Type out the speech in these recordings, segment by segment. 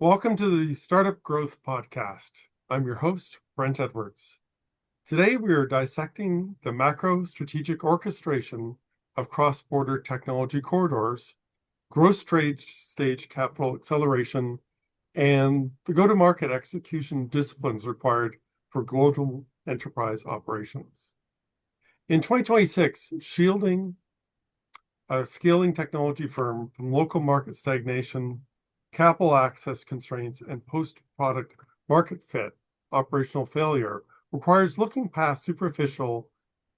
Welcome to the Startup Growth Podcast. I'm your host, Brent Edwards. Today, we are dissecting the macro strategic orchestration of cross-border technology corridors, growth stage capital acceleration, and the go-to-market execution disciplines required for global enterprise operations. In 2026, shielding a scaling technology firm from local market stagnation, capital access constraints, and post-product market fit operational failure requires looking past superficial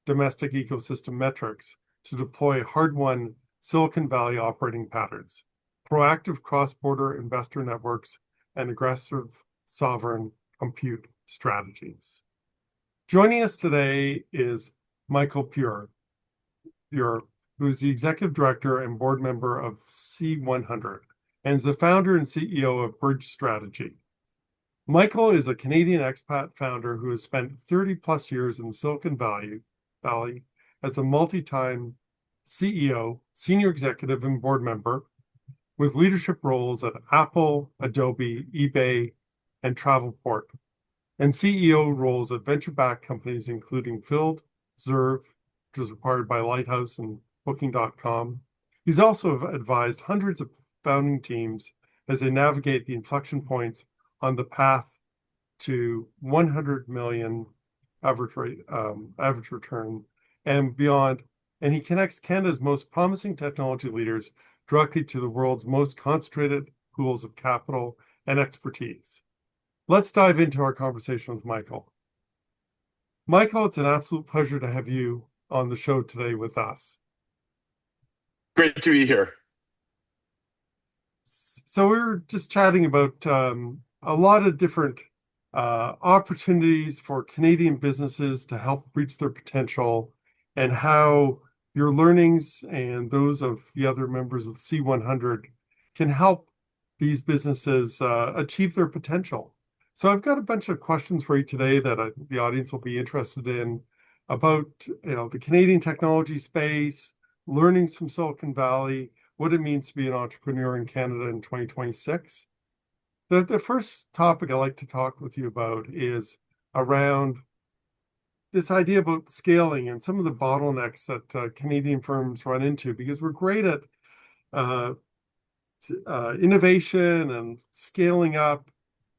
domestic ecosystem metrics to deploy hard-won Silicon Valley operating patterns, proactive cross-border investor networks, and aggressive sovereign compute strategies. Joining us today is Michael Buhr, who is the executive director and board member of C100 and is the founder and CEO of Bridge Strategy. Michael is a Canadian expat founder who has spent 30 plus years in Silicon Valley as a multi-time CEO, senior executive, and board member with leadership roles at Apple, Adobe, eBay, and Travelport, and CEO roles at venture-backed companies including Filled, Zerv, which was acquired by Lighthouse and Booking.com. He's also advised hundreds of founding teams as they navigate the inflection points on the path to 100 million average return and beyond. And he connects Canada's most promising technology leaders directly to the world's most concentrated pools of capital and expertise. Let's dive into our conversation with Michael. Michael, it's an absolute pleasure to have you on the show today with us. Great to be here. So we were just chatting about a lot of different opportunities for Canadian businesses to help reach their potential and how your learnings and those of the other members of the C100 can help these businesses achieve their potential. So I've got a bunch of questions for you today that the audience will be interested in about the Canadian technology space, learnings from Silicon Valley, what it means to be an entrepreneur in Canada in 2026. The first topic I'd like to talk with you about is around this idea about scaling and some of the bottlenecks that Canadian firms run into, because we're great at innovation and scaling up,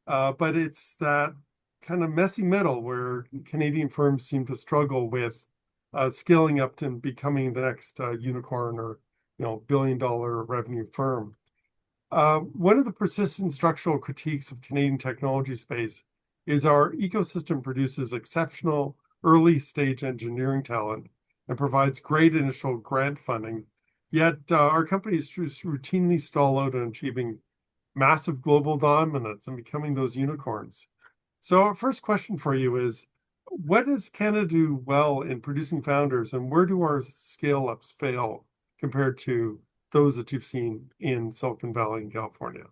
but it's that kind of messy middle where Canadian firms seem to struggle with scaling up to becoming the next unicorn or billion-dollar revenue firm. One of the persistent structural critiques of Canadian technology space is our ecosystem produces exceptional early-stage engineering talent and provides great initial grant funding, yet our companies routinely stall out on achieving massive global dominance and becoming those unicorns. So our first question for you is, what does Canada do well in producing founders, and where do our scale-ups fail compared to those that you've seen in Silicon Valley and California?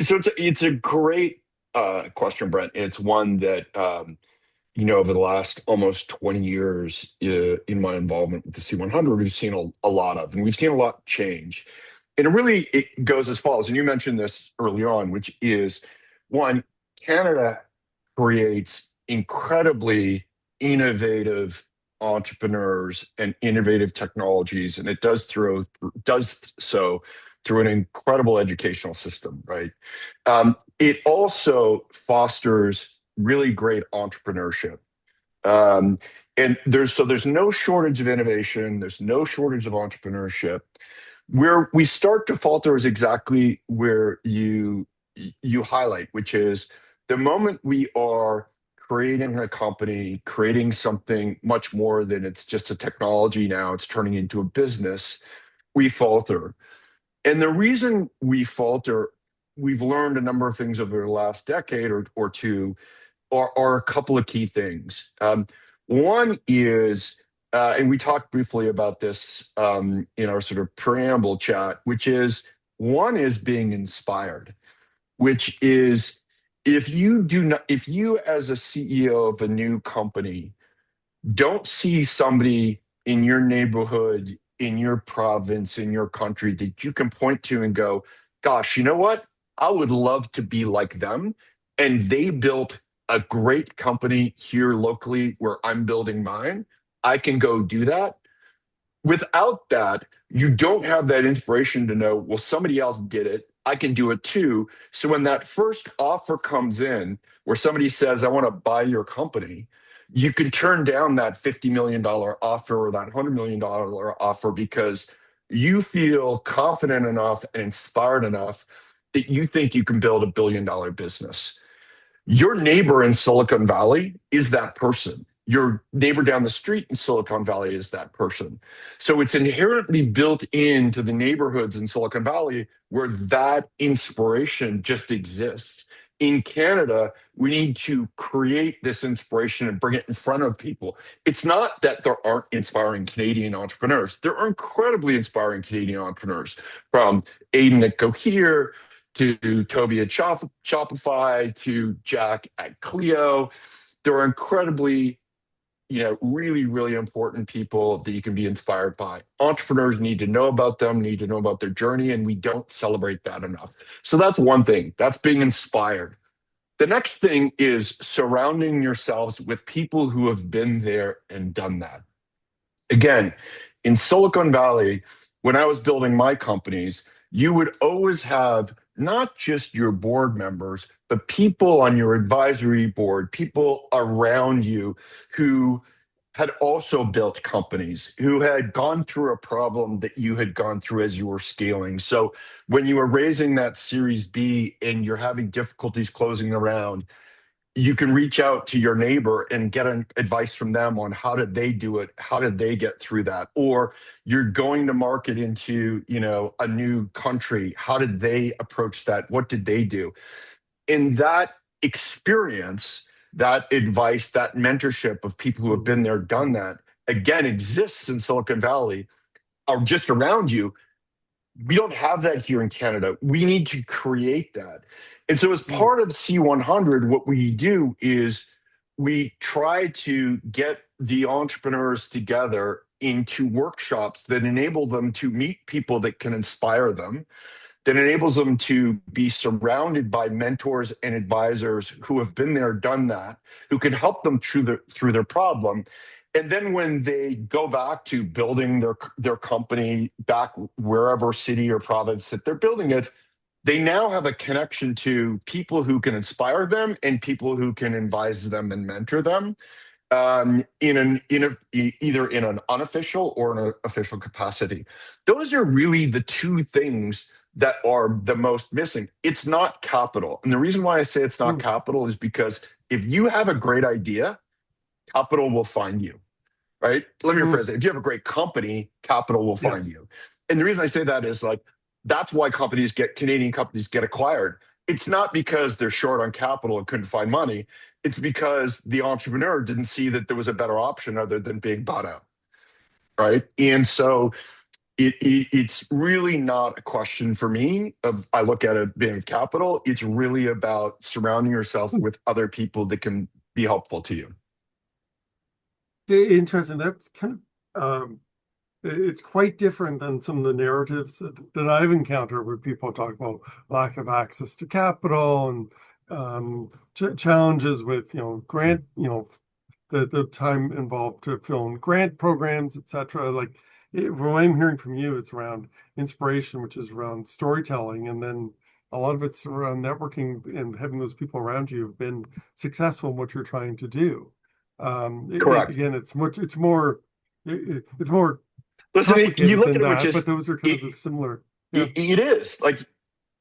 So it's a great question, Brent. It's one that over the last almost 20 years in my involvement with the C100, we've seen a lot of, and we've seen a lot change. And it goes as follows. And you mentioned this early on, which is one, Canada creates incredibly innovative entrepreneurs and innovative technologies, and it does so through an incredible educational system, right? It also fosters really great entrepreneurship. And there's no shortage of innovation, there's no shortage of entrepreneurship. Where we start to falter is exactly where you highlight, which is the moment we are creating a company, creating something much more than it's just a technology now, it's turning into a business, we falter. And the reason we falter, we've learned a number of things over the last decade or two, are a couple of key things. One is, and we talked briefly about this in our sort of preamble chat, which is one is being inspired, which is if you as a CEO of a new company don't see somebody in your neighborhood, in your province, in your country that you can point to and go, gosh, you know what? I would love to be like them. And they built a great company here locally where I'm building mine. I can go do that. Without that, you don't have that inspiration to know, well, somebody else did it. I can do it too. So when that first offer comes in where somebody says, I want to buy your company, you can turn down that $50 million offer or that $100 million offer because you feel confident enough and inspired enough that you think you can build $1 billion business. Your neighbor in Silicon Valley is that person. Your neighbor down the street in Silicon Valley is that person. So it's inherently built into the neighborhoods in Silicon Valley where that inspiration just exists. In Canada, we need to create this inspiration and bring it in front of people. It's not that there aren't inspiring Canadian entrepreneurs. There are incredibly inspiring Canadian entrepreneurs, from Aiden at Cohere to Toby at Shopify to Jack at Clio. There are incredibly, really, really important people that you can be inspired by. Entrepreneurs need to know about them, need to know about their journey, and we don't celebrate that enough. So that's one thing. That's being inspired. The next thing is surrounding yourselves with people who have been there and done that. Again, in Silicon Valley, when I was building my companies, you would always have not just your board members, but people on your advisory board, people around you who had also built companies, who had gone through a problem that you had gone through as you were scaling. So when you were raising that Series B and you're having difficulties closing the round, you can reach out to your neighbor and get advice from them on how did they do it, how did they get through that, or you're going to market into a new country, how did they approach that, what did they do. In that experience, that advice, that mentorship of people who have been there, done that, again exists in Silicon Valley or just around you. We don't have that here in Canada. We need to create that. And so, as part of C100, what we do is we try to get the entrepreneurs together into workshops that enable them to meet people that can inspire them, that enables them to be surrounded by mentors and advisors who have been there, done that, who can help them through their problem. And then when they go back to building their company back wherever city or province that they're building it, they now have a connection to people who can inspire them and people who can advise them and mentor them, either in an unofficial or an official capacity. Those are really the two things that are the most missing. It's not capital. And the reason why I say it's not capital is because if you have a great idea, capital will find you, right? Let me rephrase it. If you have a great company, capital will find you. And the reason I say that is that's why Canadian companies get acquired. It's not because they're short on capital and couldn't find money. It's because the entrepreneur didn't see that there was a better option other than being bought out, right? And so it's really not a question for me of I look at it being capital. It's really about surrounding yourself with other people that can be helpful to you. Interesting. That's kind of it's quite different than some of the narratives that I've encountered where people talk about lack of access to capital and challenges with grant, the time involved to film grant programs, etc. What I'm hearing from you, it's around inspiration, which is around storytelling, and then a lot of it's around networking and having those people around you who've been successful in what you're trying to do. Correct. Again, it's more Listen, you complicated look than at it, which that, is but those are kind of the similar. Yeah. it is like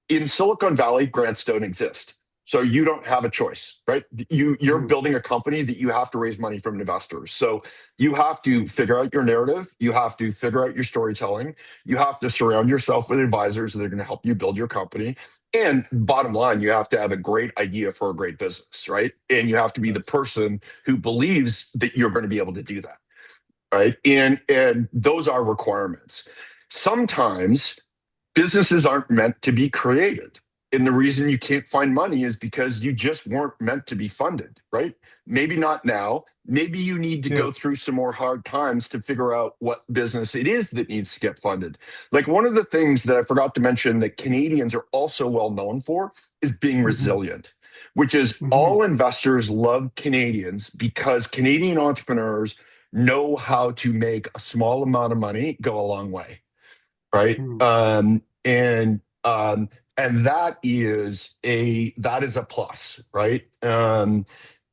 in Silicon Valley, grants don't exist. So you don't have a choice, right? You're building a company that you have to raise money from investors. So you have to figure out your narrative. You have to figure out your storytelling. You have to surround yourself with advisors that are going to help you build your company. And bottom line, you have to have a great idea for a great business, right? And you have to be the person who believes that you're going to be able to do that, right? And those are requirements. Sometimes businesses aren't meant to be created. And the reason you can't find money is because you just weren't meant to be funded, right? Maybe not now, Maybe you need to go Yes. through some more hard times to figure out what business it is that needs to get funded. Like one of the things that I forgot to mention that Canadians are also well known for is being Hmm. resilient, which is Hmm. all investors love Canadians because Canadian entrepreneurs know how to make a small amount of money go a long way, right? Hmm. And that is a plus, right?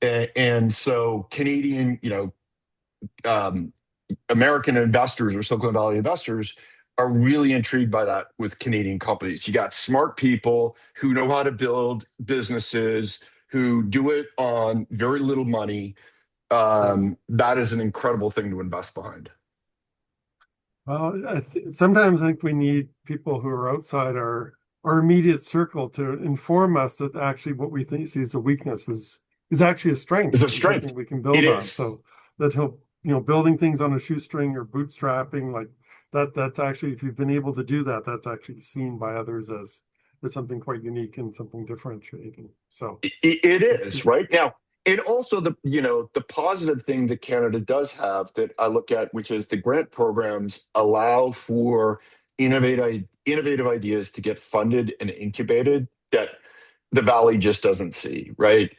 And so Canadian, um, American investors or Silicon Valley investors are really intrigued by that with Canadian companies. You got smart people who know how to build businesses, who do it on very little money. Yes. That is an incredible thing to invest behind. Well, sometimes I think we need people who are outside our immediate circle to inform us that actually what we think see as a weakness is actually a It's strength a and something strength. we can It build on. is. So that he'll, building things on a shoestring or bootstrapping like that, that's actually, if you've been able to do that, that's actually seen by others as something quite unique and something differentiating. So It that's is good. right now, and also the positive thing that Canada does have that I look at, which is the grant programs allow for innovative ideas to get funded and incubated that the Valley just doesn't see, right?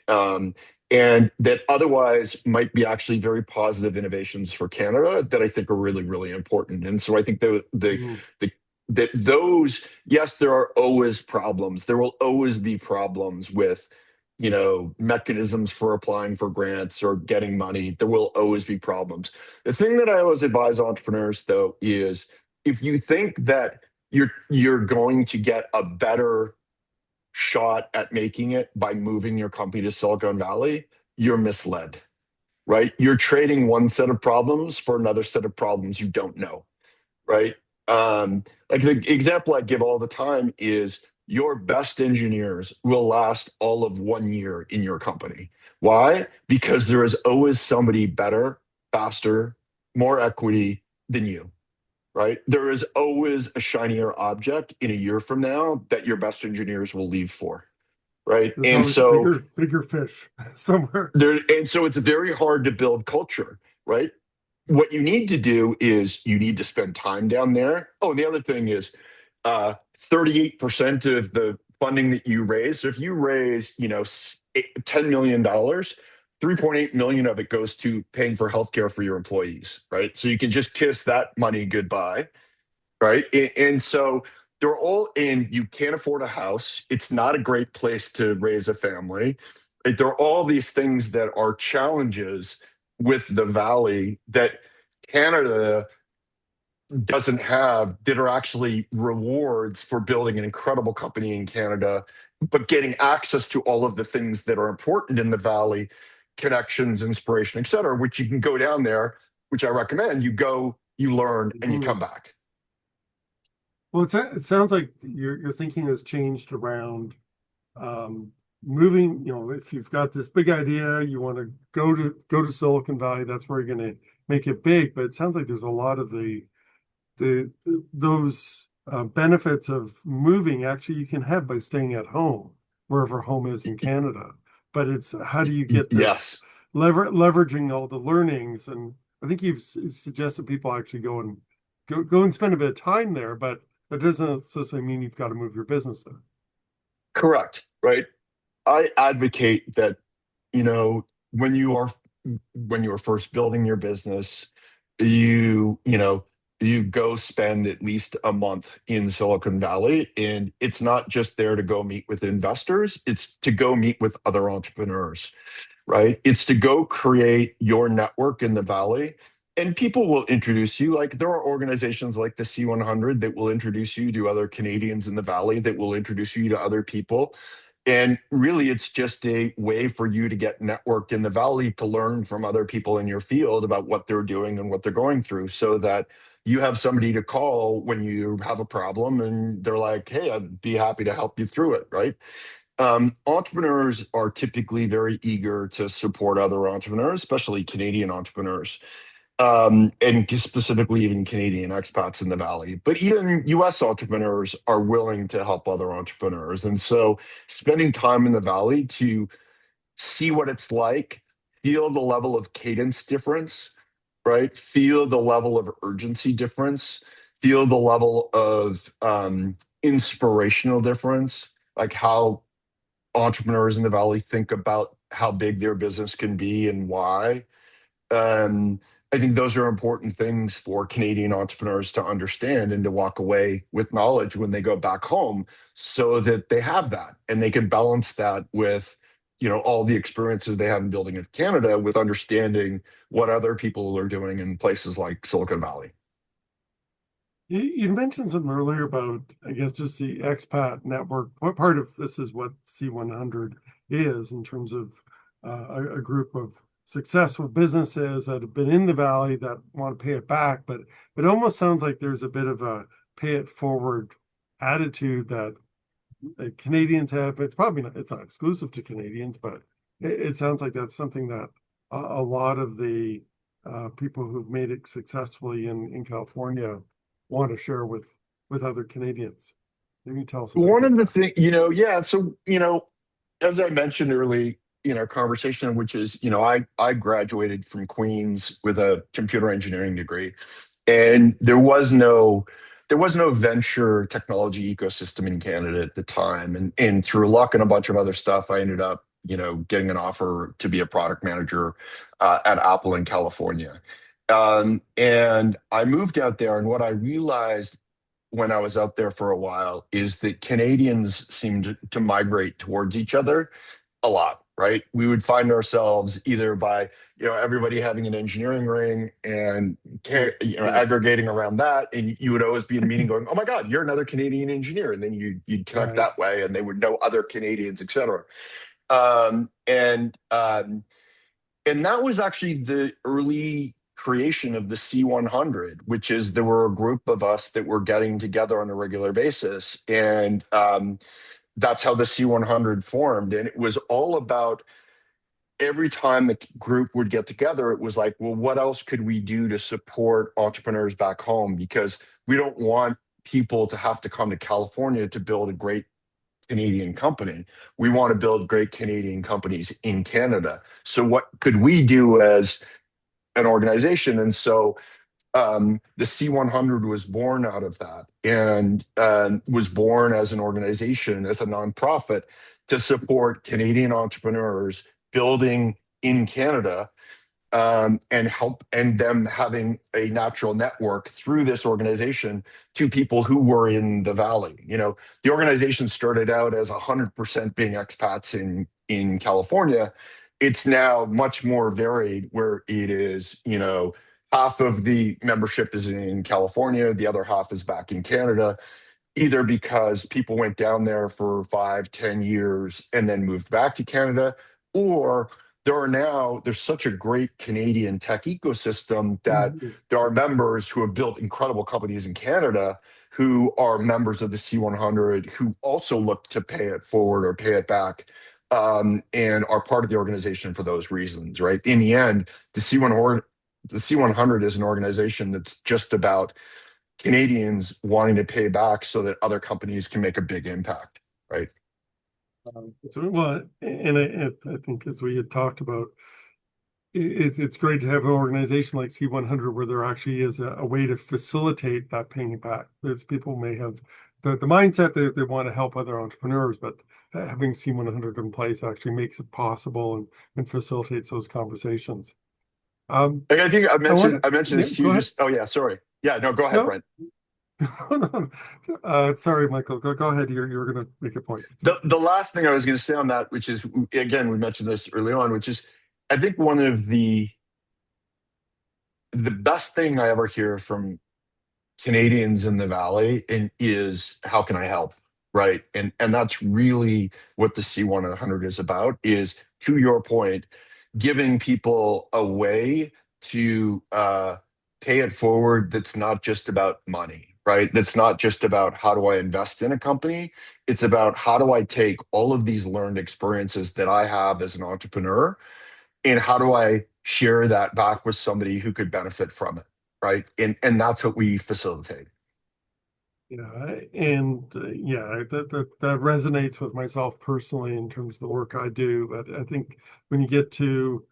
And that otherwise might be actually very positive innovations for Canada that I think are really, really important. And so I think Mhm. the that those, yes, there are always problems. There will always be problems with mechanisms for applying for grants or getting money. There will always be problems. The thing that I always advise entrepreneurs though is if you think that you're going to get a better shot at making it by moving your company to Silicon Valley, you're misled, right? You're trading one set of problems for another set of problems you don't know, right? Like the example I give all the time is your best engineers will last all of 1 year in your company. Why? Because there is always somebody better, faster, more equity than you, right? There is always a shinier object in a year from now that your best engineers will leave for, right? There's always a bigger fish somewhere. And so it's very hard to build culture, right? What you need to do is you need to spend time down there. Oh, and the other thing is 38% of the funding that you raise. So if you raise, $10 million, 3.8 million of it goes to paying for healthcare for your employees, right? So you can just kiss that money goodbye, right? And so they're all in, you can't afford a house. It's not a great place to raise a family. There are all these things that are challenges with the Valley that Canada doesn't have that are actually rewards for building an incredible company in Canada, but getting access to all of the things that are important in the Valley, connections, inspiration, et cetera, which you can go down there, which I recommend. You go, you learn, and you come Mhm. back. Well, it sounds like your thinking has changed around um, moving. If you've got this big idea, you want to go to Silicon Valley. That's where you're going to make it big. But it sounds like there's a lot of those benefits of moving. Actually, you can have by staying at home, wherever home is in Canada. But it's how do you get this Yes, leveraging all the learnings? And I think you've suggested people actually go and spend a bit of time there, but that doesn't necessarily mean you've got to move your business there. correct, right? I advocate that, you know, when you are when you are first building your business, you go spend at least a month in Silicon Valley. And it's not just there to go meet with investors, it's to go meet with other entrepreneurs, right? It's to go create your network in the Valley. And people will introduce you. Like there are organizations like the C100 that will introduce you to other Canadians in the Valley, that will introduce you to other people. And really, it's just a way for you to get networked in the Valley to learn from other people in your field about what they're doing and what they're going through so that you have somebody to call when you have a problem and they're like, hey, I'd be happy to help you through it, right? Entrepreneurs are typically very eager to support other entrepreneurs, especially Canadian entrepreneurs, and specifically even Canadian expats in the Valley. But even US entrepreneurs are willing to help other entrepreneurs. And so spending time in the Valley to see what it's like, feel the level of cadence difference, right? Feel the level of urgency difference, feel the level of inspirational difference, like how entrepreneurs in the Valley think about how big their business can be and why. Um, I think those are important things for Canadian entrepreneurs to understand and to walk away with knowledge when they go back home so that they have that and they can balance that with, all the experiences they have in building in Canada with understanding what other people are doing in places like Silicon Valley. You mentioned something earlier about, I guess, just the expat network. What part of this is what C100 is in terms of a group of successful businesses that have been in the Valley that want to pay it back, but it almost sounds like there's a bit of a pay it forward attitude that Canadians have. It's not exclusive to Canadians, but it sounds like that's something that a lot of the people who've made it successfully in California want to share with other Canadians. Maybe tell us a bit One about of the that. things, yeah, so, as I mentioned early in our conversation, which is, I graduated from Queens with a computer engineering degree, and there was no venture technology ecosystem in Canada at the time. And through luck and a bunch of other stuff, I ended up, getting an offer to be a product manager at Apple in California. And I moved out there, and what I realized when I was out there for a while is that Canadians seemed to migrate towards each other a lot, right? We would find ourselves either by, everybody having an engineering ring and Yes, aggregating around that, and you would always be in a meeting going, "Oh my God, you're another Canadian engineer," and then you'd connect right. that way, and they would know other Canadians, et cetera. And that was actually the early creation of the C100, which is there were a group of us that were getting together on a regular basis. And that's how the C100 formed. And it was all about every time the group would get together, it was like, well, what else could we do to support entrepreneurs back home? Because we don't want people to have to come to California to build a great Canadian company. We want to build great Canadian companies in Canada. So what could we do as an organization? And so the C100 was born out of that and was born as an organization, as a nonprofit to support Canadian entrepreneurs building in Canada and help and them having a natural network through this organization to people who were in the valley. The organization started out as 100% being expats in California. It's now much more varied, where it is, half of the membership is in California, the other half is back in Canada, either because people went down there for 5, 10 years and then moved back to Canada, or there's such a great Canadian tech ecosystem that Mhm. there are members who have built incredible companies in Canada who are members of the C100 who also look to pay it forward or pay it back, and are part of the organization for those reasons, right? In the end, the C100 is an organization that's just about Canadians wanting to pay back so that other companies can make a big impact, right? Well, and I think as we had talked about, it's great to have an organization like C100 where there actually is a way to facilitate that paying back. There's people may have the mindset that they want to help other entrepreneurs, but having C100 in place actually makes it possible and facilitates those conversations. Um, Like, I think I I mentioned want I mentioned yeah, this to go you ahead. just. Oh yeah, sorry. Yeah, no, go ahead, No, Brent. no. Sorry, Michael. Go ahead. You're going to make a point. The last thing I was going to say on that, which is, again, we mentioned this early on, which is I think one of the best thing I ever hear from Canadians in the Valley and is how can I help? Right. And that's really what the C100 is about, is, to your point, giving people a way to pay it forward that's not just about money, right? That's not just about how do I invest in a company. It's about how do I take all of these learned experiences that I have as an entrepreneur, and how do I share that back with somebody who could benefit from it, right? And that's what we facilitate. Yeah, and yeah, that resonates with myself personally in terms of the work I do. But I think when you get to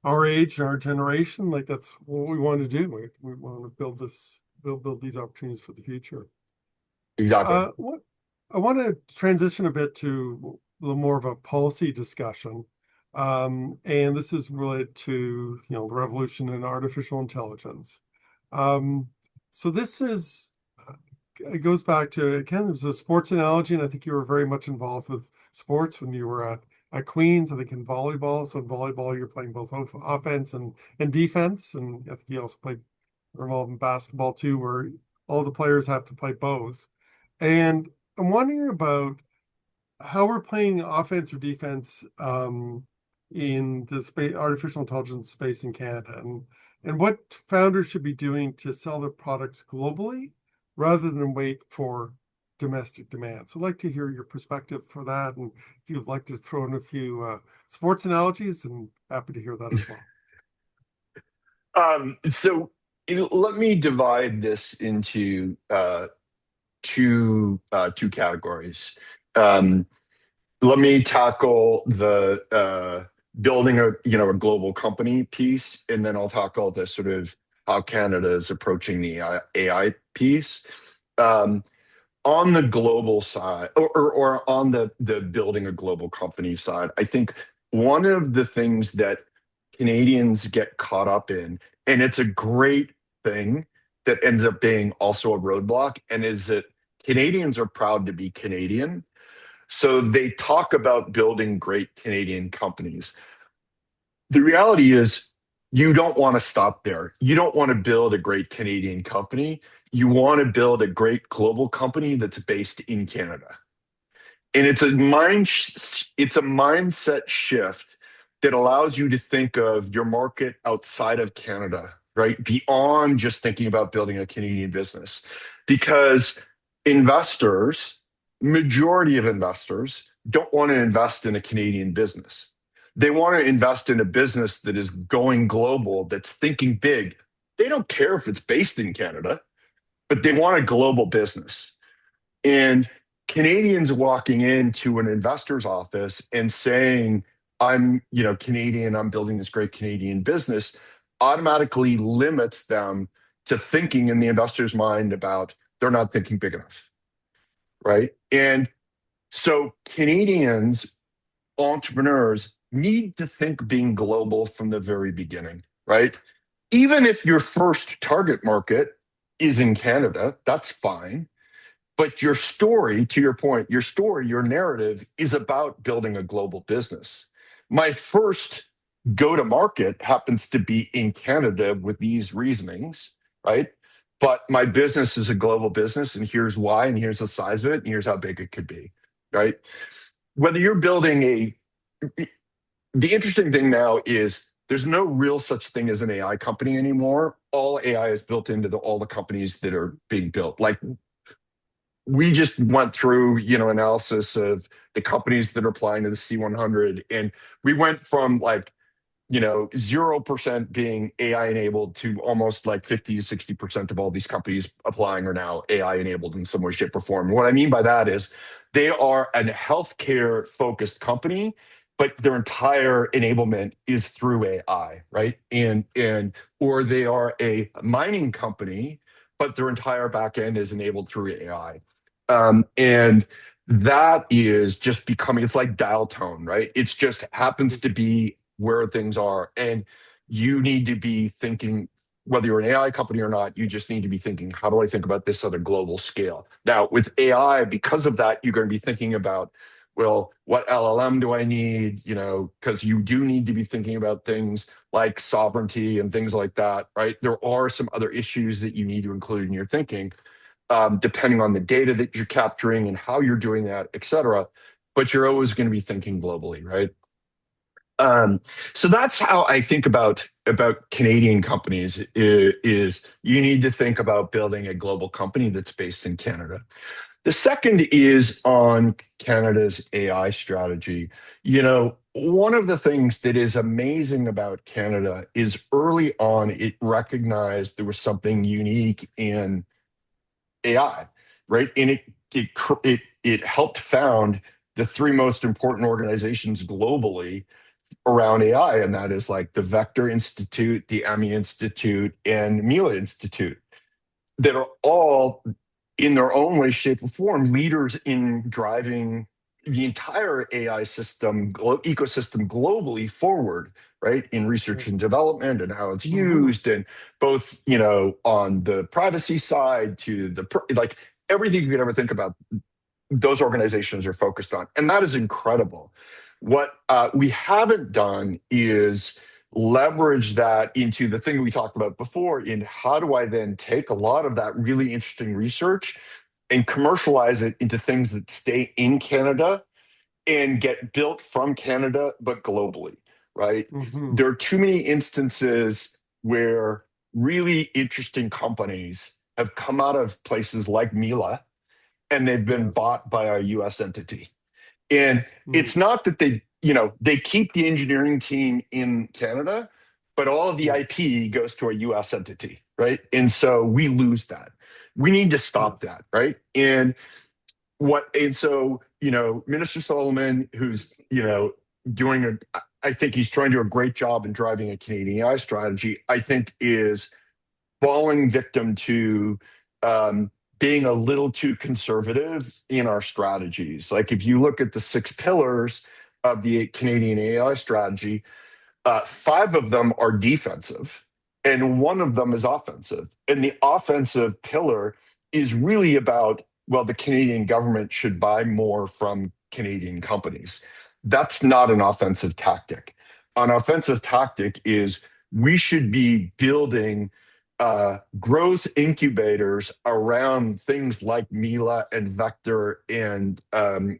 our age and our generation, like that's what we want to do. We want to build these opportunities for the future. Exactly. What I want to transition a bit to a little more of a policy discussion. And this is related to, the revolution in artificial intelligence. Um, so this is, it goes back to, again, there's a sports analogy, and I think you were very much involved with sports when you were at Queens, I think in volleyball. So in volleyball, you're playing both offense and defense. And I think you also played involved in basketball too, where all the players have to play both. And I'm wondering about how we're playing offense or defense in the space, artificial intelligence space in Canada, and what founders should be doing to sell their products globally rather than wait for domestic demand. So I'd like to hear your perspective for that, and if you'd like to throw in a few sports analogies, I'm happy to hear that as well. Let me divide this into two categories. Um, Let me tackle the building a global company piece, and then I'll tackle the sort of how Canada is approaching the AI piece. Um, on the global side, or on the building a global company side, I think one of the things that Canadians get caught up in, and it's a great thing that ends up being also a roadblock, and is that Canadians are proud to be Canadian. So they talk about building great Canadian companies. The reality is, you don't want to stop there. You don't want to build a great Canadian company. You want to build a great global company that's based in Canada. And it's a mindset shift that allows you to think of your market outside of Canada, right? Beyond just thinking about building a Canadian business. Because investors, majority of investors, don't want to invest in a Canadian business. They want to invest in a business that is going global, that's thinking big. They don't care if it's based in Canada, but they want a global business. And Canadians walking into an investor's office and saying, I'm, Canadian, I'm building this great Canadian business, automatically limits them to thinking in the investor's mind about they're not thinking big enough, right? And so Canadians, entrepreneurs, need to think being global from the very beginning, right? Even if your first target market is in Canada, that's fine. But your story, to your point, your narrative is about building a global business. My first go to market happens to be in Canada with these reasonings, right? But my business is a global business, and here's why, and here's the size of it, and here's how big it could be, right? Whether you're building the interesting thing now is there's no real such thing as an AI company anymore. All AI is built into all the companies that are being built. Like, we just went through, analysis of the companies that are applying to the C100, and we went from 0% being AI enabled to almost like 50 to 60% of all these companies applying are now AI enabled in some way, shape, or form. What I mean by that is they are a healthcare focused company, but their entire enablement is through AI, right? Or they are a mining company, but their entire back end is enabled through AI. And that is just becoming, it's like dial tone, right? It's just happens to be where things are. And you need to be thinking, whether you're an AI company or not, you just need to be thinking, how do I think about this at a global scale? Now, with AI, because of that, you're going to be thinking about, well, what LLM do I need? Because you do need to be thinking about things like sovereignty and things like that, right? There are some other issues that you need to include in your thinking, depending on the data that you're capturing and how you're doing that, et cetera. But you're always going to be thinking globally, right? So that's how I think about Canadian companies is you need to think about building a global company that's based in Canada. The second is on Canada's AI strategy. One of the things that is amazing about Canada is early on it recognized there was something unique in AI, right? And it helped found the three most important organizations globally around AI, and that is like the Vector Institute, the Emmy Institute, and Mila Institute, that are all, in their own way, shape, or form, leaders in driving the entire AI ecosystem globally forward, right? In research and Yes. development and how it's Hmm. used, and both, on the privacy side to like everything you could ever think about, those organizations are focused on. And that is incredible. What we haven't done is leverage that into the thing we talked about before, in how do I then take a lot of that really interesting research and commercialize it into things that stay in Canada and get built from Canada, but globally, right? Hmm. There are too many instances where really interesting companies have come out of places like Mila, and they've been Yes. bought by a US entity. And Mm. it's not that they keep the engineering team in Canada, but all of the Yes. IP goes to a US entity, right? And so we lose that. We need to stop Yes. that, right? And so, Minister Solomon, who's, doing I think he's trying to do a great job in driving a Canadian AI strategy, I think is falling victim to um, being a little too conservative in our strategies. Like if you look at the 6 pillars of the Canadian AI strategy, 5 of them are defensive and one of them is offensive. And the offensive pillar is really about, well, the Canadian government should buy more from Canadian companies. That's not an offensive tactic. An offensive tactic is we should be building growth incubators around things like Mila and Vector and Ami,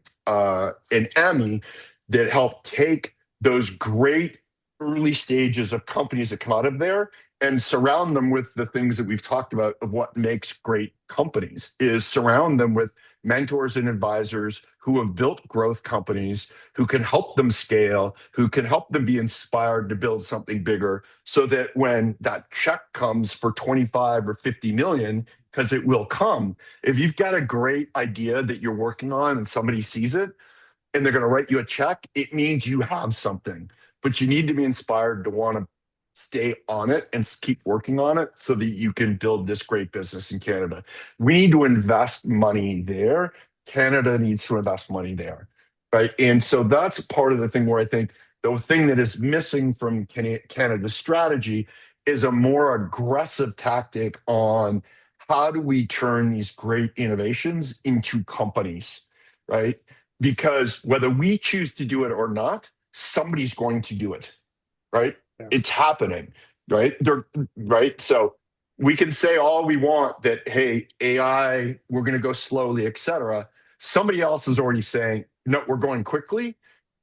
that help take those great early stages of companies that come out of there and surround them with the things that we've talked about of what makes great companies, is surround them with mentors and advisors who have built growth companies, who can help them scale, who can help them be inspired to build something bigger, so that when that check comes for 25 or 50 million, because it will come, if you've got a great idea that you're working on and somebody sees it and they're going to write you a check, it means you have something. But you need to be inspired to want to stay on it and keep working on it so that you can build this great business in Canada. We need to invest money there. Canada needs to invest money there. Right. And so that's part of the thing where I think the thing that is missing from Canada's strategy is a more aggressive tactic on how do we turn these great innovations into companies, right? Because whether we choose to do it or not, somebody's going to do it, right? It's Yes. happening, right? Right. So we can say all we want that, hey, AI, we're going to go slowly, et cetera. Somebody else is already saying, no, we're going quickly.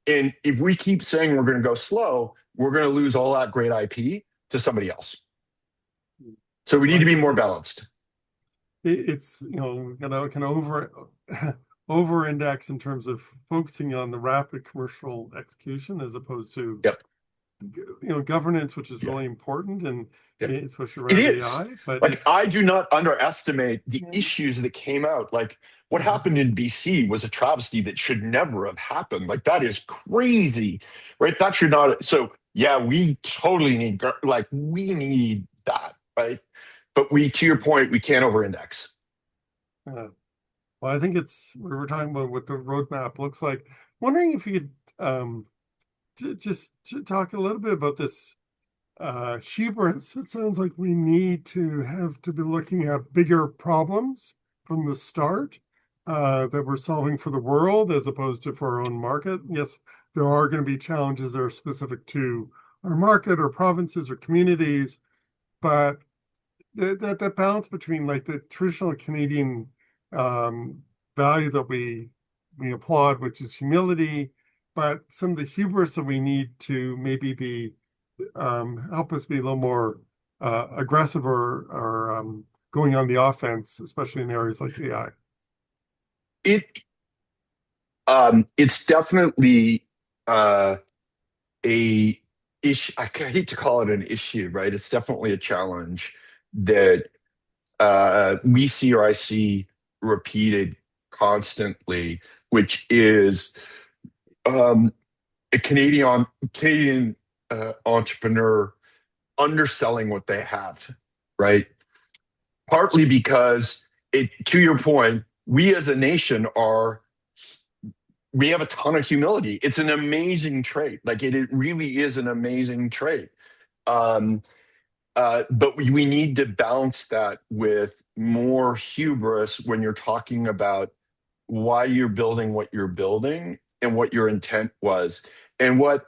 And if we keep saying we're going to go slow, we're going to lose all that great IP to somebody else. So we Well, need I to be guess more balanced. it's can over index in terms of focusing on the rapid commercial execution as opposed to Yep. governance, which is Yeah. really important, and Yeah. especially It around is. AI. But Like, it's I do not underestimate the yeah. issues that came out. Like, what Mhm. happened in BC was a travesty that should never have happened. Like, that is crazy, right? That should not. So, yeah, we totally need, like, we need that, right? But to your point, we can't over index. Uh, well, I think it's we were talking about what the roadmap looks like. Wondering if you could just to talk a little bit about this hubris. It sounds like we need to have to be looking at bigger problems from the start that we're solving for the world as opposed to for our own market. Yes, there are going to be challenges that are specific to our market or provinces or communities, but that balance between like the traditional Canadian um, value that we applaud, which is humility, but some of the hubris that we need to maybe be help us be a little more aggressive or going on the offense, especially in areas like AI. It it's definitely a issue. I hate to call it an issue, right? It's definitely a challenge that we see, or I see repeated constantly, which is, um, a Canadian entrepreneur underselling what they have, right? Partly because to your point, we as a nation we have a ton of humility. It's an amazing trait. Like it really is an amazing trait. Um, but we need to balance that with more hubris when you're talking about why you're building what you're building and what your intent was. And what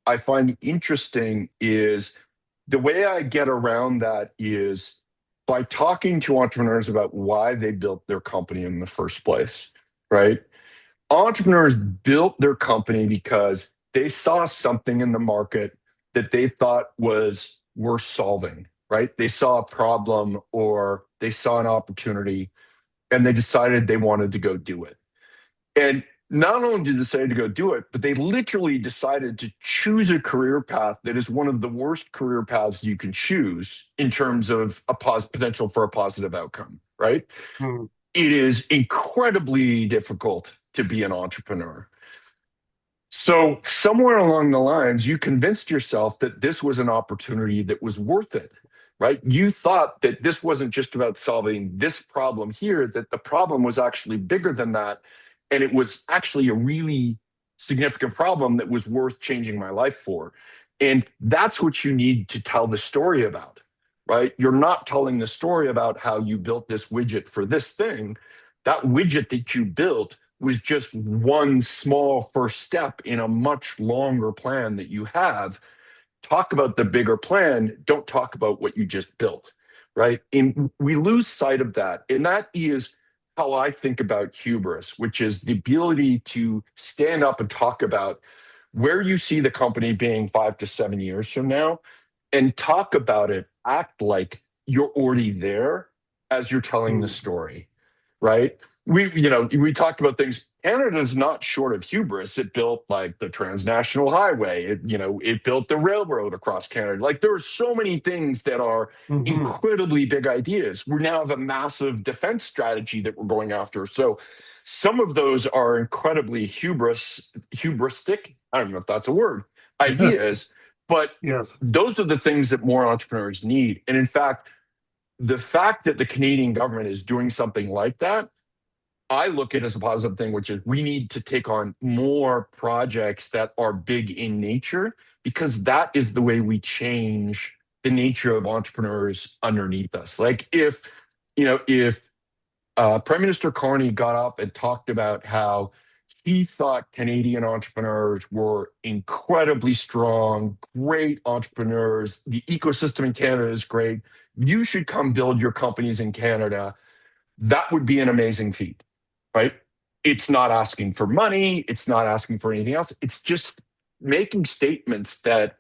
I find interesting is the way I get around that is by talking to entrepreneurs about why they built their company in the first place, right? Entrepreneurs built their company because they saw something in the market that they thought was worth solving, right? They saw a problem or they saw an opportunity and they decided they wanted to go do it. And not only did they decide to go do it, but they literally decided to choose a career path that is one of the worst career paths you can choose in terms of potential for a positive outcome, right? Hmm. It is incredibly difficult to be an entrepreneur. So, somewhere along the lines, you convinced yourself that this was an opportunity that was worth it, right? You thought that this wasn't just about solving this problem here, that the problem was actually bigger than that. And it was actually a really significant problem that was worth changing my life for. And that's what you need to tell the story about, right? You're not telling the story about how you built this widget for this thing. That widget that you built was just one small first step in a much longer plan that you have. Talk about the bigger plan. Don't talk about what you just built, right? And we lose sight of that. And that is how I think about hubris, which is the ability to stand up and talk about where you see the company being 5 to 7 years from now and talk about it, act like you're already there as you're telling the Hmm. story, right? We talked about things. Canada's not short of hubris. It built like the transnational highway. It built the railroad across Canada. Like there are so many things that are Hmm. incredibly big ideas. We now have a massive defense strategy that we're going after. So some of those are incredibly hubristic. I don't know if that's a word. Ideas, but Yes. those are the things that more entrepreneurs need. And in fact, the fact that the Canadian government is doing something like that, I look at it as a positive thing, which is we need to take on more projects that are big in nature because that is the way we change the nature of entrepreneurs underneath us. Like if Prime Minister Carney got up and talked about how he thought Canadian entrepreneurs were incredibly strong, great entrepreneurs. The ecosystem in Canada is great. You should come build your companies in Canada. That would be an amazing feat, right? It's not asking for money. It's not asking for anything else. It's just making statements that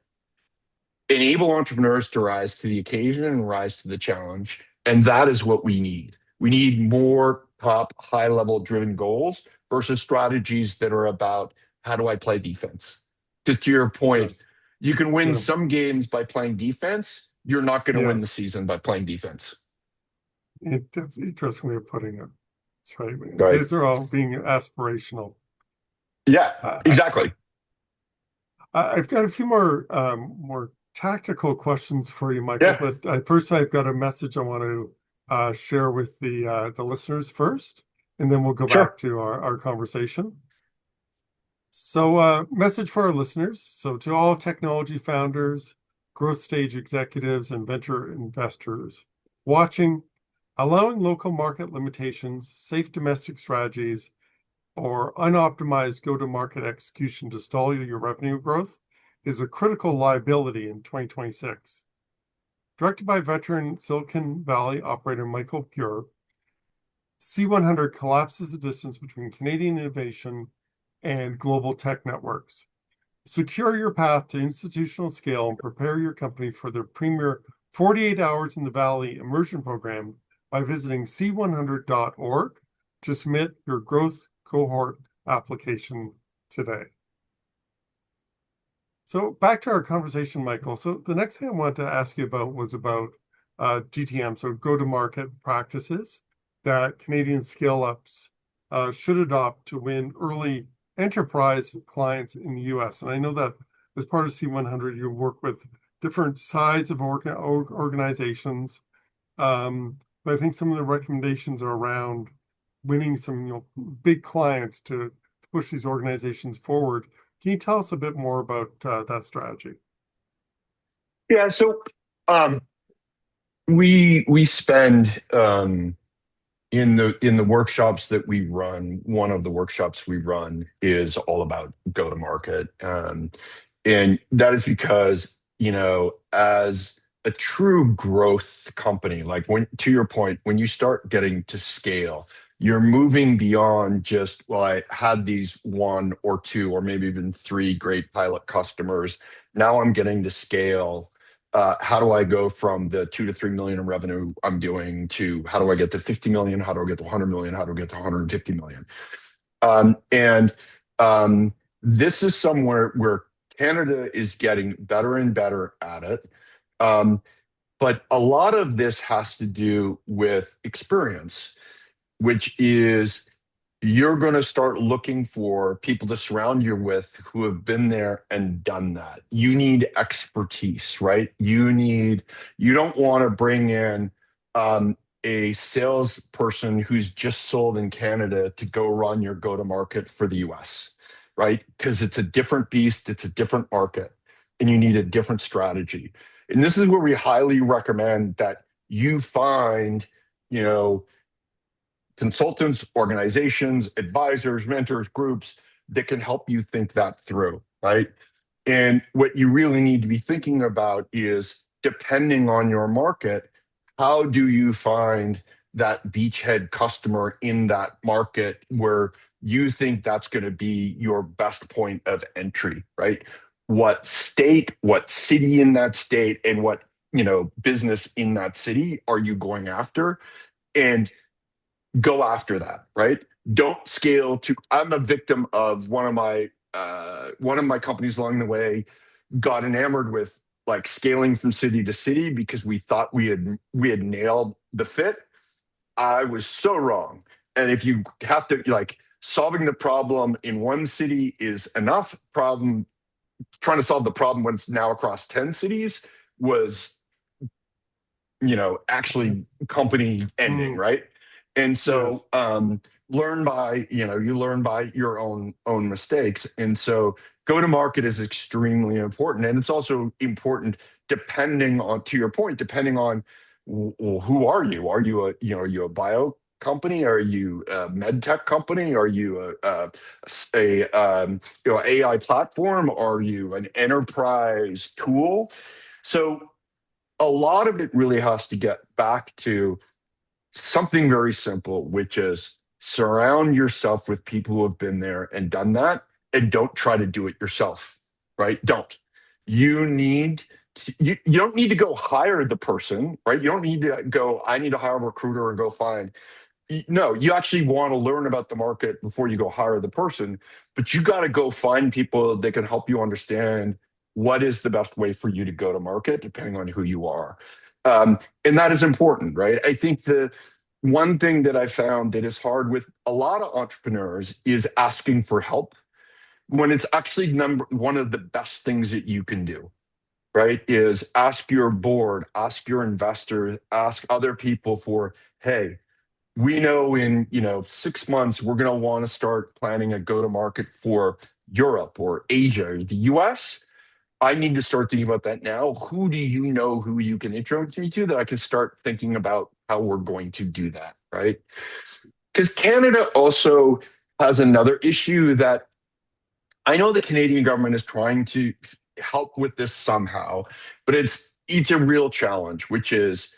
enable entrepreneurs to rise to the occasion and rise to the challenge. And that is what we need. We need more top, high level driven goals versus strategies that are about how do I play defense? Because to your point, Yes. you can win Yeah. some games by playing defense. You're not going to win the Yes. season by playing defense. That's an interesting way of putting it. That's right. Right. These are all being aspirational. Yeah, Uh, exactly. I've got a few more tactical questions for you, Michael. Yeah, But first, I've got a message I want to share with the listeners first, and then we'll go sure. back to our conversation. So, message for our listeners. So, to all technology founders, growth stage executives, and venture investors watching, allowing local market limitations, safe domestic strategies, or unoptimized go-to-market execution to stall your revenue growth is a critical liability in 2026. Directed by veteran Silicon Valley operator Michael Buhr, C100 collapses the distance between Canadian innovation and global tech networks. Secure your path to institutional scale and prepare your company for the premier 48 Hours in the Valley immersion program by visiting c100.org to submit your growth cohort application today. So back to our conversation, Michael. So the next thing I wanted to ask you about was about GTM, so go-to-market practices that Canadian scale-ups should adopt to win early enterprise clients in the US. And I know that as part of C100, you work with different sides of organizations. But I think some of the recommendations are around winning some, big clients to push these organizations forward. Can you tell us a bit more about that strategy? Yeah, so um, we spend in the workshops that we run. One of the workshops we run is all about go to market, and that is because as a true growth company, like when to your point, when you start getting to scale, you're moving beyond just, well, I had these one or two or maybe even three great pilot customers. Now I'm getting to scale. How do I go from the 2 to 3 million in revenue I'm doing to how do I get to 50 million? How do I get to 100 million? How do I get to 150 million? And this is somewhere where Canada is getting better and better at it. Um, but a lot of this has to do with experience, which is you're going to start looking for people to surround you with who have been there and done that. You need expertise, right? You don't want to bring in a salesperson who's just sold in Canada to go run your go to market for the US, right? Because it's a different beast, it's a different market, and you need a different strategy. And this is where we highly recommend that you find, you know, consultants, organizations, advisors, mentors, groups that can help you think that through, right? And what you really need to be thinking about is depending on your market, how do you find that beachhead customer in that market where you think that's going to be your best point of entry, right? What state, what city in that state, and what business in that city are you going after? And go after that, right? Don't scale to. I'm a victim of one of my companies along the way got enamored with like scaling from city to city because we thought we had nailed the fit. I was so wrong. And if you have to like solving the problem in one city is enough, problem trying to solve the problem when it's now across 10 cities was actually company ending, Mm, right? And yes. so you learn by your own mistakes. And so go to market is extremely important. And it's also important depending on, to your point, depending on, well, who are you? Are you a bio company? Are you a med tech company? Are you a AI platform? Are you an enterprise tool? So a lot of it really has to get back to something very simple, which is surround yourself with people who have been there and done that, and don't try to do it yourself, right? Don't. You don't need to go hire the person, right? You don't need to go, I need to hire a recruiter and go find. No, you actually want to learn about the market before you go hire the person, but you got to go find people that can help you understand what is the best way for you to go to market, depending on who you are. And that is important, right? I think the one thing that I found that is hard with a lot of entrepreneurs is asking for help when it's actually number one of the best things that you can do, right? Is ask your board, ask your investors, ask other people for, hey, we know in 6 months we're going to want to start planning a go to market for Europe or Asia or the US. I need to start thinking about that now. Who do you know who you can introduce me to that I can start thinking about how we're going to do that, right? Because Canada also has another issue that I know the Canadian government is trying to help with this somehow, but it's a real challenge, which is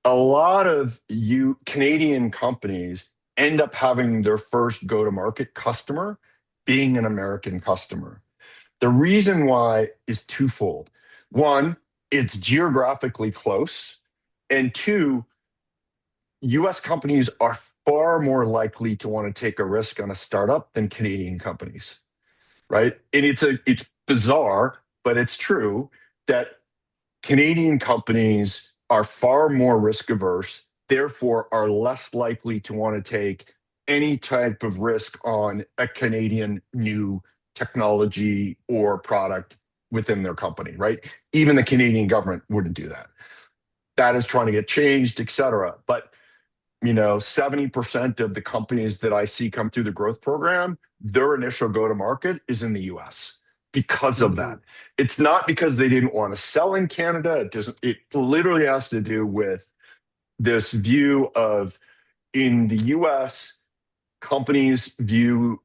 a lot of you Canadian companies end up having their first go to market customer being an American customer. The reason why is twofold. One, it's geographically close. And two, US companies are far more likely to want to take a risk on a startup than Canadian companies, right? And it's bizarre, but it's true that Canadian companies are far more risk averse, therefore are less likely to want to take any type of risk on a Canadian new technology or product within their company, right? Even the Canadian government wouldn't do that. That is trying to get changed, et cetera. But 70% of the companies that I see come through the growth program, their initial go to market is in the US because of Mm-hmm. that. It's not because they didn't want to sell in Canada. It doesn't, it literally has to do with this view of in the US, companies view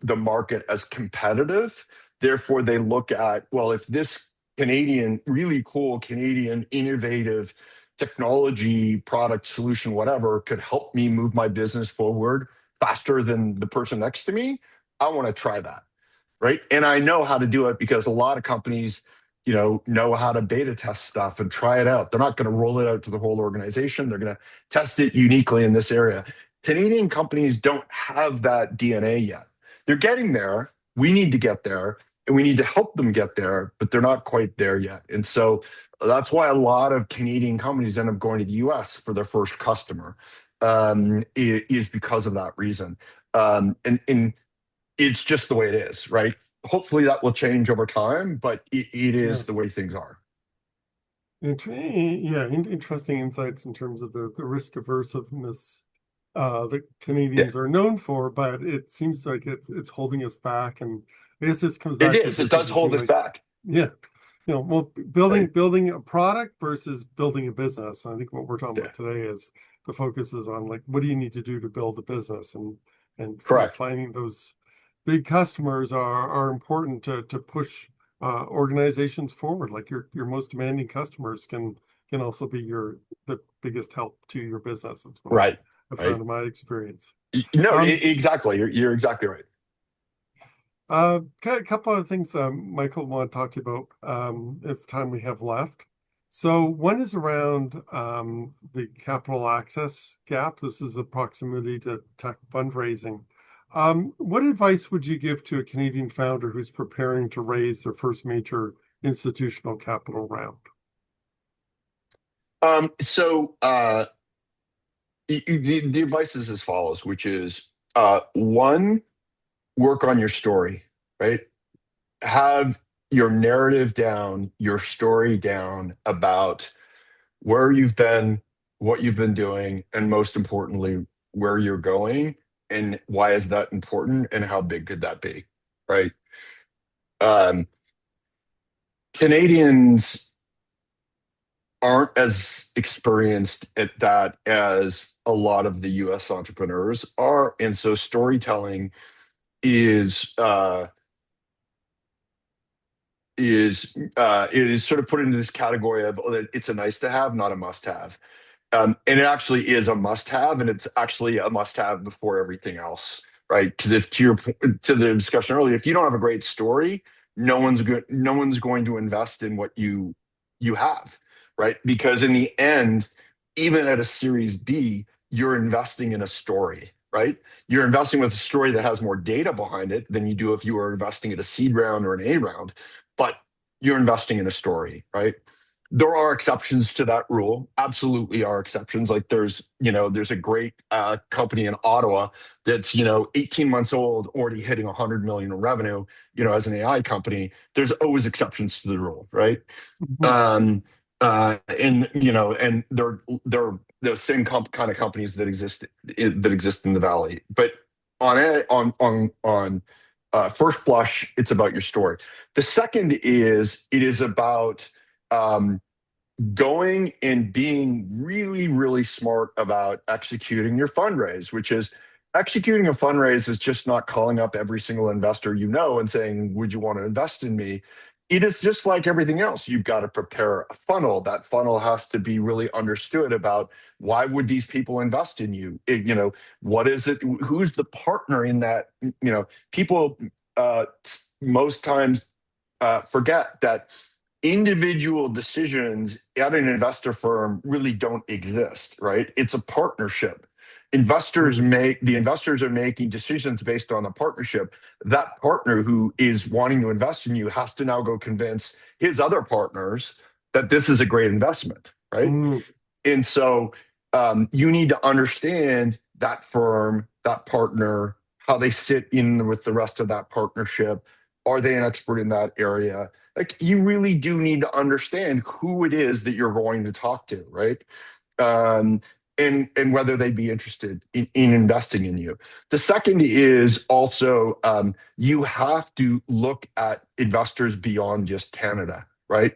the market as competitive. Therefore, they look at, well, if this Canadian, really cool Canadian innovative technology, product, solution, whatever, could help me move my business forward faster than the person next to me, I want to try that. Right. And I know how to do it because a lot of companies, know how to beta test stuff and try it out. They're not going to roll it out to the whole organization. They're going to test it uniquely in this area. Canadian companies don't have that DNA yet. They're getting there. We need to get there and we need to help them get there, but they're not quite there yet. And so that's why a lot of Canadian companies end up going to the US for their first customer, is because of that reason. And it's just the way it is, right? Hopefully that will change over time, but it is the Yes. way things are. Yeah, interesting insights in terms of the risk aversiveness that Yeah, Canadians are known for, but it seems like it's holding us back. And I guess this comes it back to the is. It difference does hold between us like, back, yeah, well, building right? building a product versus building a business. I think what we're talking Yeah, about today is the focus is on like what do you need to do to build a business, and correct. finding those big customers are important to push organizations forward. Like your most demanding customers can also be the biggest help to your business. That's what Right, I've found right. in my experience. No, Um, exactly. You're exactly right. a couple of things, Michael, want to talk to you about if the time we have left. So one is around the capital access gap. This is the proximity to tech fundraising. What advice would you give to a Canadian founder who's preparing to raise their first major institutional capital round? So the advice is as follows, which is one, work on your story, right? Have your narrative down, your story down about where you've been, what you've been doing, and most importantly, where you're going and why is that important and how big could that be, right? Um, Canadians aren't as experienced at that as a lot of the US entrepreneurs are. And so storytelling is is sort of put into this category of, oh, it's a nice to have, not a must have. And it actually is a must have, and it's actually a must have before everything else, right? Because if to the discussion earlier, if you don't have a great story, no one's going to invest in what you have, right? Because in the end, even at a Series B, you're investing in a story, right? You're investing with a story that has more data behind it than you do if you were investing at a seed round or an A round, but you're investing in a story, right? There are exceptions to that rule. Absolutely are exceptions. Like there's a great company in Ottawa that's 18 months old, already hitting 100 million in revenue. As an AI company, there's always exceptions to the rule, right? Mhm. Um, and they're the same kind of companies that exist in the valley. But on first blush, it's about your story. The second is it is about um, going and being really, really smart about executing your fundraise, which is executing a fundraise is just not calling up every single investor and saying, would you want to invest in me? It is just like everything else. You've got to prepare a funnel. That funnel has to be really understood about why would these people invest in you? What is it? Who's the partner in that? People uh, most times forget that individual decisions at an investor firm really don't exist, right? It's a partnership. Mhm. The investors are making decisions based on the partnership. That partner who is wanting to invest in you has to now go convince his other partners that this is a great investment, right? Mhm. And so you need to understand that firm, that partner, how they sit in with the rest of that partnership. Are they an expert in that area? Like, you really do need to understand who it is that you're going to talk to, right? um, and whether they'd be interested in investing in you. The second is also, you have to look at investors beyond just Canada, right?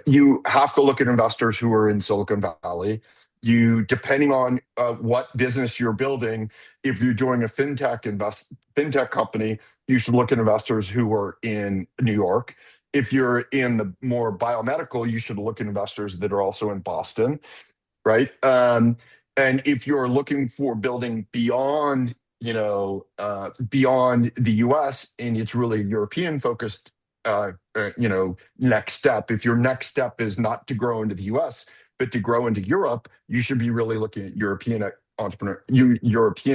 You have to look at investors who are in Silicon Valley. You, depending on what business you're building, if you're doing a fintech company, you should look at investors who are in New York. If you're in the more biomedical, you should look at investors that are also in Boston, right? And if you're looking for building beyond, beyond the U.S. and it's really European focused, next step. If your next step is not to grow into the U.S. but to grow into Europe, you should be really looking at European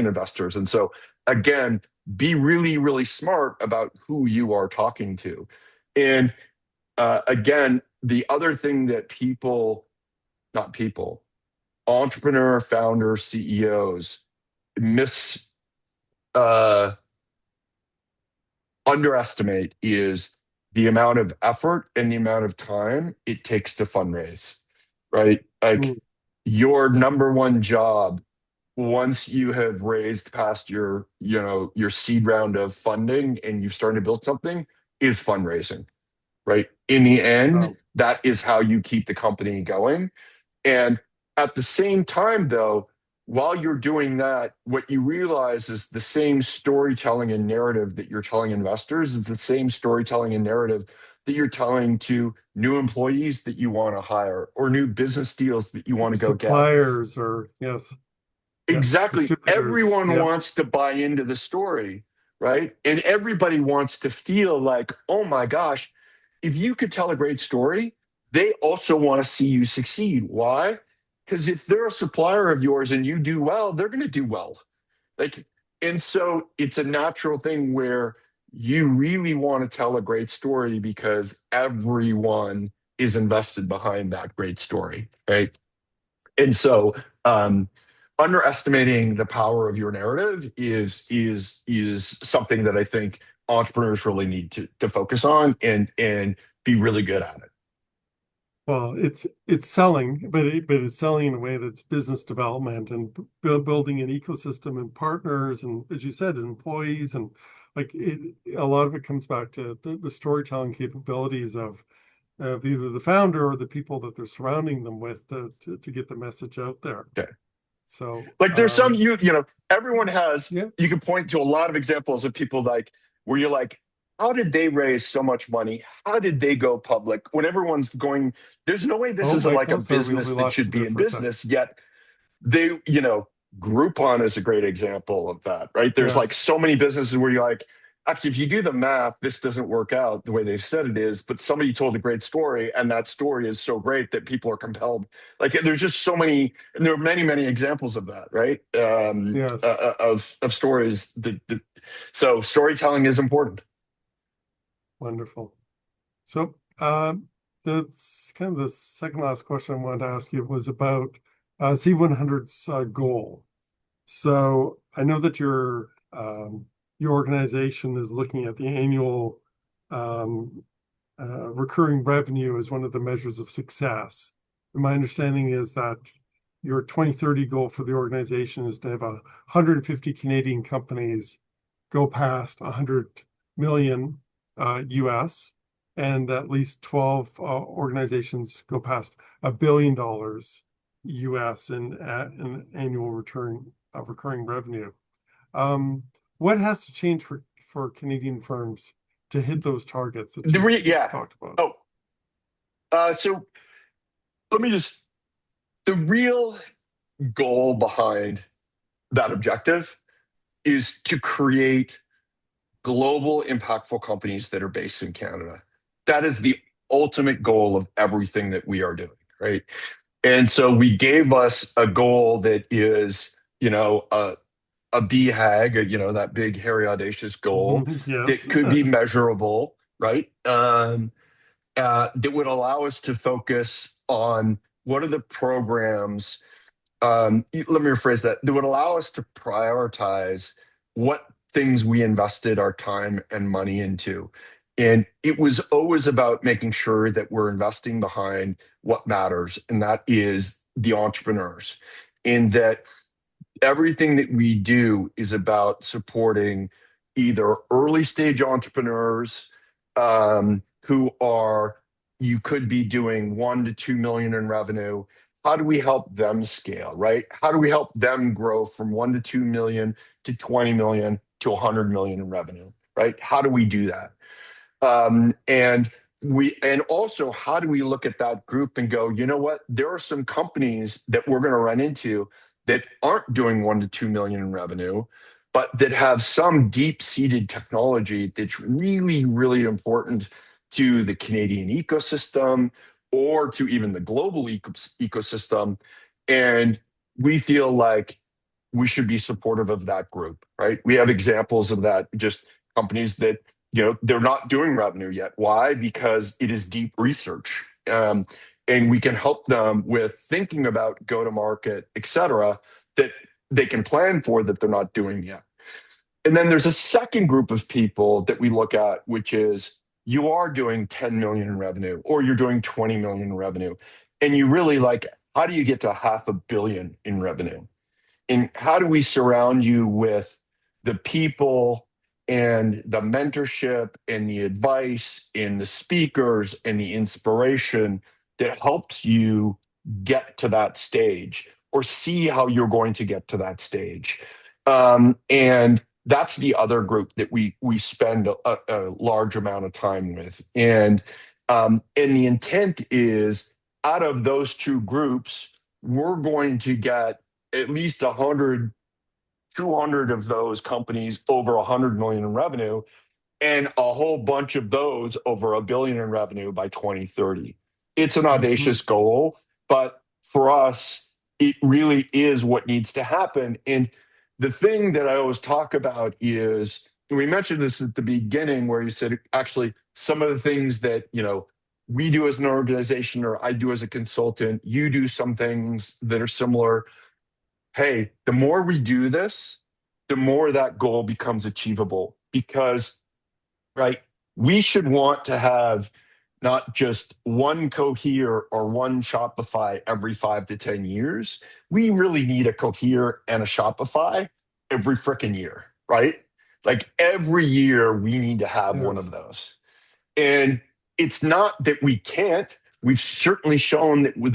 investors. And so again, be really, really smart about who you are talking to. And again, the other thing that not people, entrepreneur, founders, CEOs miss uh, underestimate is the amount of effort and the amount of time it takes to fundraise, right? Like, Mm. your number one job once you have raised past your seed round of funding and you've started to build something is fundraising, right? In the end, Wow. that is how you keep the company going. And at the same time, though, while you're doing that, what you realize is the same storytelling and narrative that you're telling investors is the same storytelling and narrative that you're telling to new employees that you want to hire or new business deals that you want to go get. Suppliers or yes, yeah, Exactly. distributors. Everyone Yeah. wants to buy into the story, right? And everybody wants to feel like, oh my gosh, if you could tell a great story, they also want to see you succeed. Why? Because if they're a supplier of yours and you do well, they're going to do well. Like, and so it's a natural thing where you really want to tell a great story because everyone is invested behind that great story, right? And so, underestimating the power of your narrative is something that I think entrepreneurs really need to focus on and be really good at it. Well, it's selling, but it's selling in a way that's business development and building an ecosystem and partners and, as you said, employees and like a lot of it comes back to the storytelling capabilities of either the founder or the people that they're surrounding them with to get the message out there. Okay. So, Like, there's some, everyone has, yeah. you can point to a lot of examples of people like where you're like, how did they raise so much money? How did they go public? When everyone's going, there's no way this Oh, is like a Michael, sorry, we business that lost should you be there in for a sec. business, yet they, Groupon is a great example of that, right? There's like Yes. so many businesses where you're like, actually, if you do the math, this doesn't work out the way they've said it is, but somebody told a great story, and that story is so great that people are compelled. Like, there's just so many, and there are many, many examples of that, right? Yes. Of stories so storytelling is important. Wonderful. So, that's kind of the second last question I wanted to ask you was about C100's goal. So I know that your organization is looking at the annual um, recurring revenue as one of the measures of success. And my understanding is that your 2030 goal for the organization is to have 150 Canadian companies go past 100 million US, and at least 12 organizations go past $1 billion US in annual return of recurring revenue. Um, what has to change for Canadian firms to hit those targets that you've Yeah. talked about? Oh, so let me just, the real goal behind that objective is to create global impactful companies that are based in Canada. That is the ultimate goal of everything that we are doing, right? And so we gave us a goal that is, a BHAG, that big, hairy, audacious goal Yes. that could be measurable, right? That would allow us to focus on what are the programs let me rephrase that. That would allow us to prioritize what things we invested our time and money into. And it was always about making sure that we're investing behind what matters, and that is the entrepreneurs. And that everything that we do is about supporting either early stage entrepreneurs who are, you could be doing 1 to 2 million in revenue. How do we help them scale, right? How do we help them grow from 1 to 2 million to 20 million to 100 million in revenue, right? How do we do that? And also, how do we look at that group and go, you know what? There are some companies that we're going to run into that aren't doing 1 to 2 million in revenue, but that have some deep-seated technology that's really, really important to the Canadian ecosystem or to even the global ecosystem. And we feel like we should be supportive of that group, right? We have examples of that, just companies that they're not doing revenue yet. Why? Because it is deep research. And we can help them with thinking about go to market, et cetera, that they can plan for that they're not doing yet. And then there's a second group of people that we look at, which is you are doing 10 million in revenue or you're doing 20 million in revenue. And you really like, how do you get to 500 million in revenue? And how do we surround you with the people and the mentorship and the advice and the speakers and the inspiration that helps you get to that stage or see how you're going to get to that stage? And that's the other group that we spend a large amount of time with. And the intent is out of those two groups, we're going to get at least 100, 200 of those companies over 100 million in revenue, and a whole bunch of those over 1 billion in revenue by 2030. It's an Mhm. audacious goal, but for us, it really is what needs to happen. And the thing that I always talk about is, we mentioned this at the beginning where you said actually some of the things that, we do as an organization or I do as a consultant, you do some things that are similar. Hey, the more we do this, the more that goal becomes achievable because, right, we should want to have not just one Cohere or one Shopify every 5 to 10 years. We really need a Cohere and a Shopify every freaking year, right? Like every year, we need to have one of Yes. those. And it's not that we can't. We've certainly shown that with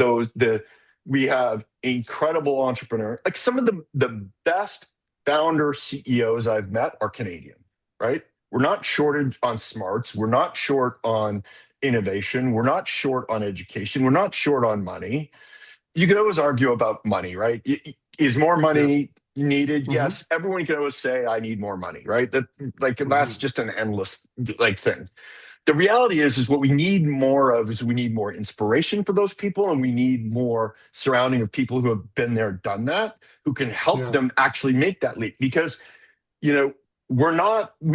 we have incredible entrepreneurs. Like some of the best founder CEOs I've met are Canadian, right? We're not shorted on smarts. We're not short on innovation. We're not short on education. We're not short on money. You can always argue about money, right? Is more Yes. money needed? Hmm. Yes. Everyone can always say, I need more money, right? That's Hmm. just an endless thing. The reality is what we need more of is we need more inspiration for those people, and we need more surrounding of people who have been there, done that, who can help them Yes. actually make that leap. Because we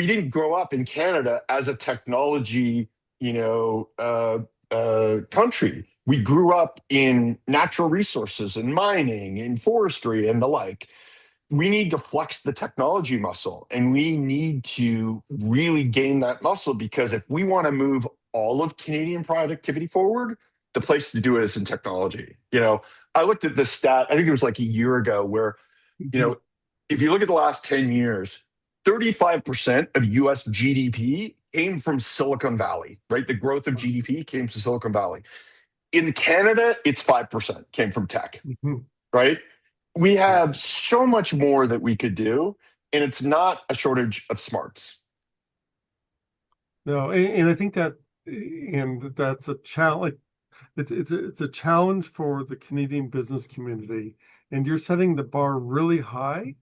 didn't grow up in Canada as a technology, country. We grew up in natural resources and mining and forestry and the like. We need to flex the technology muscle, and we need to really gain that muscle, because if we want to move all of Canadian productivity forward, the place to do it is in technology. I looked at this stat, I think it was like a year ago, where, you Hmm. know, if you look at the last 10 years, 35% of US GDP came from Silicon Valley, right? The growth of GDP came from Silicon Valley. In Canada, it's 5% came from tech, Hmm. right? We have Yes. so much more that we could do, and it's not a shortage of smarts. No, and I think that's a challenge. It's a challenge for the Canadian business community, and you're setting the bar really high.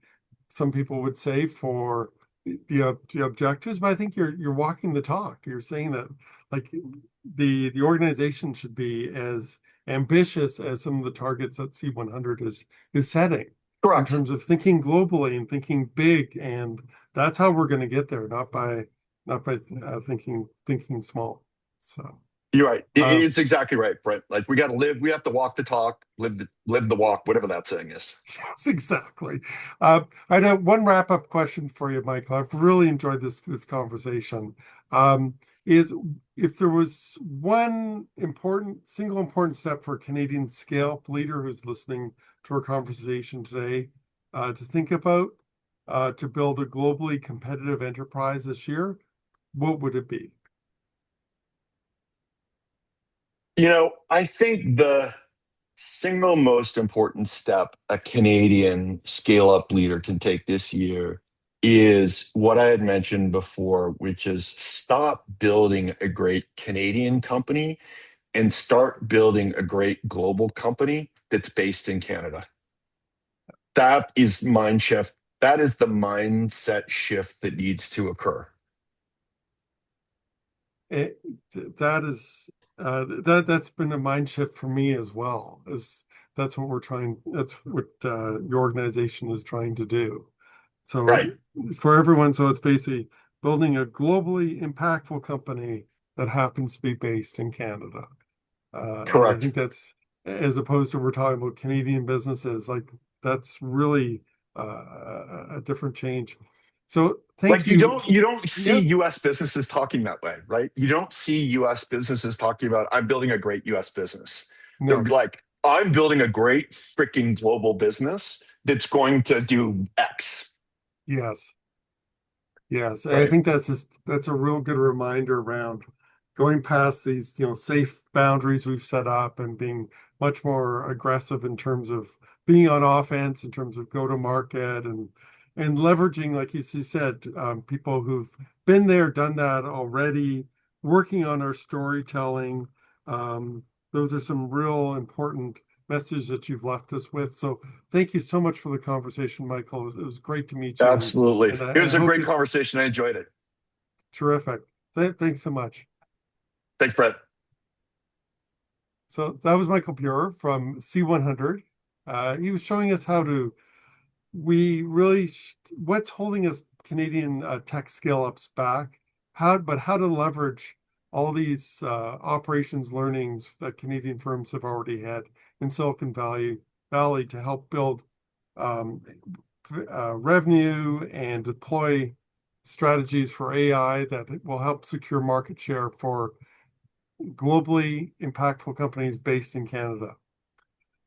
Some people would say for the objectives, but I think you're walking the talk. You're saying that like the organization should be as ambitious as some of the targets that C100 is setting in Correct. terms of thinking globally and thinking big, and that's how we're going to get there, not by thinking small. So. You're right. Um, It's exactly right, Brent. Like we got to live. We have to walk the talk, live the walk, whatever that saying is. yes, exactly. I have one wrap-up question for you, Michael. I've really enjoyed this conversation. Is if there was one single important step for a Canadian scale-up leader who's listening to our conversation today, to think about, to build a globally competitive enterprise this year, what would it be? I think the single most important step a Canadian scale up leader can take this year is what I had mentioned before, which is stop building a great Canadian company and start building a great global company that's based in Canada. That is mind shift. That is the mindset shift that needs to occur. It, that is that's been a mind shift for me as well. Is that's what we're trying. That's what your organization is trying to do. So Right. for everyone, so it's basically building a globally impactful company that happens to be based in Canada. And I think Correct. that's as opposed to we're talking about Canadian businesses, like that's really a different change. So thank Like you you. don't you don't see Yep. US businesses talking that way, right? You don't see US businesses talking about I'm building a great US business. They're No. like I'm building a great freaking global business that's going to do X, Yes. Yes, I right? think that's a real good reminder around going past these, safe boundaries we've set up and being much more aggressive in terms of being on offense, in terms of go to market and leveraging, like you said, people who've been there, done that already, working on our storytelling. Um, those are some real important messages that you've left us with. So thank you so much for the conversation, Michael. It was great to meet you, Absolutely. and It I was a hope great that conversation. I enjoyed it. terrific. Thanks so much. Thanks, Brett. So that was Michael Buhr from C100. He was showing us how to, we really, what's holding us Canadian tech scale ups back, but how to leverage all these operations learnings that Canadian firms have already had in Valley to help build um, revenue and deploy strategies for AI that will help secure market share for globally impactful companies based in Canada.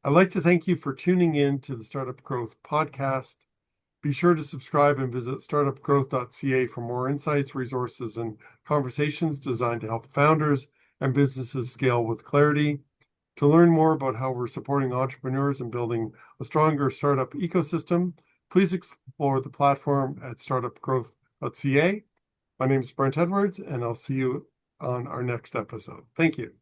I'd like to thank you for tuning in to the Startup Growth Podcast. Be sure to subscribe and visit startupgrowth.ca for more insights, resources, and conversations designed to help founders and businesses scale with clarity. To learn more about how we're supporting entrepreneurs and building a stronger startup ecosystem, please explore the platform at startupgrowth.ca. My name is Brent Edwards, and I'll see you on our next episode. Thank you.